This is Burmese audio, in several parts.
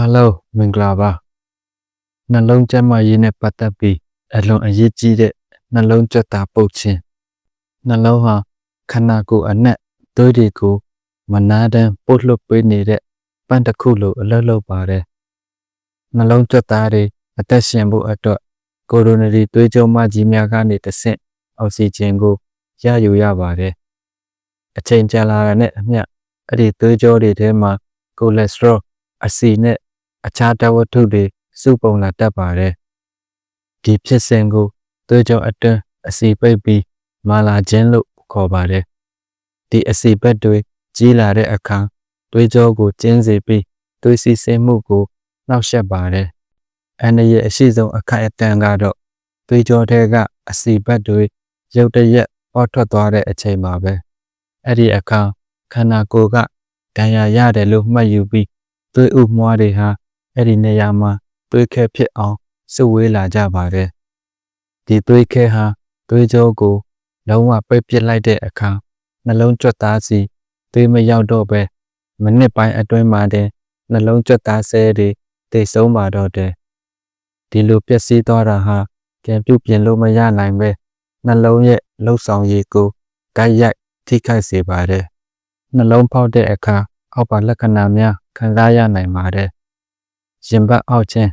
Hello မင်္ဂလာပါနှလုံးကျန်းမာရေးနဲ့ပတ်သက်ပြီးအလွန်အရေးကြီးတဲ့နှလုံးကြွက်တာပုတ်ခြင်းနှလုံးဟာခန္ဓာကိုယ်အနက်သွေးတွေကိုမနာတမ်းပို့လွှတ်ပေးနေတဲ့ပန်းတစ်ခုလိုအလုပ်လုပ်ပါတယ်နှလုံးကြွက်သားတွေအသက်ရှင်ဖို့အတွက်ကိုရိုနရီသွေးကြောမကြီးများကနေတဆင့်အောက်ဆီဂျင်ကိုရယူရပါတယ်အချိန်ကြာလာတဲ့နဲ့အမျှအဲ့ဒီသွေးကြောတွေထဲမှာကိုလက်စထရောအဆီနဲ့အခြားဓာတ်ဝတ္ထုတွေစုပုံလာတတ်ပါတယ်ဒီဖြစ်စဉ်ကိုသွေးကြောအတွင်းအဆီပိတ်ပြီးမာလာခြင်းလို့ခေါ်ပါတယ်ဒီအဆီဘက်တွေကြီးလာတဲ့အခါသွေးကြောကိုကျဉ်းစေပြီးသွေးစီးဆင်းမှုကိုနှောက်ယှက်ပါတယ်အန္တရာယ်အရှိဆုံးအခိုက်အတန့်ကတော့သွေးကြောထဲကအဆီဘက်တွေရုတ်တရက်ပေါ်ထွက်သွားတဲ့အချိန်ပါပဲအဲ့ဒီအခါခန္ဓာကိုယ်ကဒဏ်ရာရတယ်လို့မှတ်ယူပြီးသွေးဥမွှားတွေဟာအဲ့ဒီနေရာမှာသွေးခဲဖြစ်အောင်စုဝေးလာကြပါတယ်ဒီသွေးခဲဟာသွေးကြောကိုလုံးဝပိတ်ပစ်လိုက်တဲ့အခါနှလုံးကြွက်သားစီသွေးမရောက်တော့ပဲမိနစ်ပိုင်းအတွင်းမှာတင်နှလုံးကြွက်သားဆဲတွေတိတ်ဆုံးပါတော့တယ်ဒီလိုပျက်စီးသွားတာဟာပြန်ပြုပြင်လို့မရနိုင်ပဲနှလုံးရဲ့လှုပ်ဆောင်ရည်ကိုတိုက်ရိုက်ထိခိုက်စေပါတယ်နှလုံးဖောက်တဲ့အခါအောက်ပါလက္ခဏာများခံစားရနိုင်ပါတယ်ရင်ဘတ်အောက်ခြင်း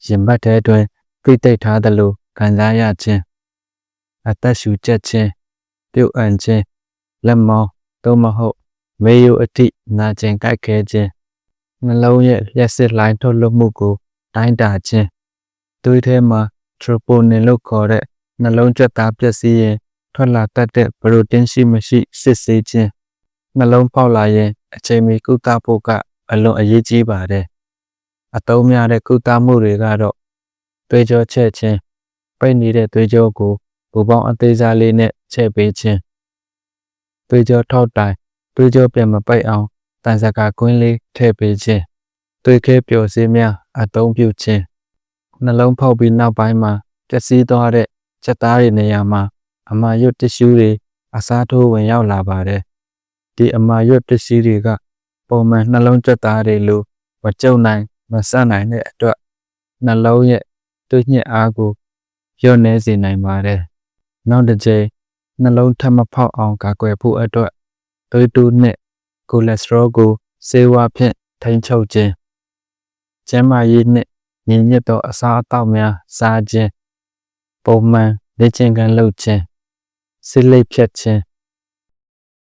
ရင်ဘတ်ထဲတွင်ဖိတိတ်ထားသလိုခံစားရခြင်းအသက်ရှူကျက်ခြင်းပြုတ်အံ့ခြင်းလက်မောင်းသို့မဟုတ်မေယိုအထိနာကျင်ကြိုက်ခဲခြင်းနှလုံးရဲ့လျှက်စစ်လိုင်းထုတ်လွှတ်မှုကိုတိုင်းတာခြင်းသွေးထဲမှာထရိုပိုနင်လို့ခေါ်တဲ့နှလုံးကြွက်သားပျက်စီးရင်ထွက်လာတတ်တဲ့ပရိုတင်းရှိမရှိစစ်ဆေးခြင်းနှလုံးဖောက်လာရင်အချိန်မီကုသဖို့ကအလွန်အရေးကြီးပါတယ်အသုံးများတဲ့ကုသမှုတွေကတော့သွေးကြောချဲ့ခြင်းပိတ်နေတဲ့သွေးကြောကိုဘူပေါင်းအသေးစားလေးနဲ့ချဲ့ပေးခြင်းသွေးကြောထောက်တိုင်သွေးကြောပြန်မပိတ်အောင်တန်စကာကွင်းလေးထည့်ပေးခြင်းသွေးခဲပျော်စေးများအသုံးပြုခြင်းနှလုံးဖောက်ပြီးနောက်ပိုင်းမှာပျက်စီးသွားတဲ့ချက်သားတွေနေရာမှာအမာရွတ်တစ်ရှူးတွေအစားထိုးဝင်ရောက်လာပါတယ်ဒီအမာရွတ်တစ်ရှူးတွေကပုံမှန်နှလုံးကြွက်သားတွေလိုမကျုံနိုင်မဆန့်နိုင်တဲ့အတွက်နှလုံးရဲ့သွေးညစ်အားကိုလျော့နည်းစေနိုင်ပါတယ်နောက်တစ်ကြိမ်နှလုံးထပ်မဖောက်အောင်ကာကွယ်ဖို့အတွက်သွေးတူးနဲ့ကိုလက်စထရောကိုဆေးဝါးဖြင့်ထိန်းချုပ်ခြင်းကျန်းမာရေးနဲ့ညီညွတ်သောအစားအသောက်များစားခြင်းပုံမှန်လေ့ကျင့်ခန်းလုပ်ခြင်းစစ်လိပ်ဖြတ်ခြင်း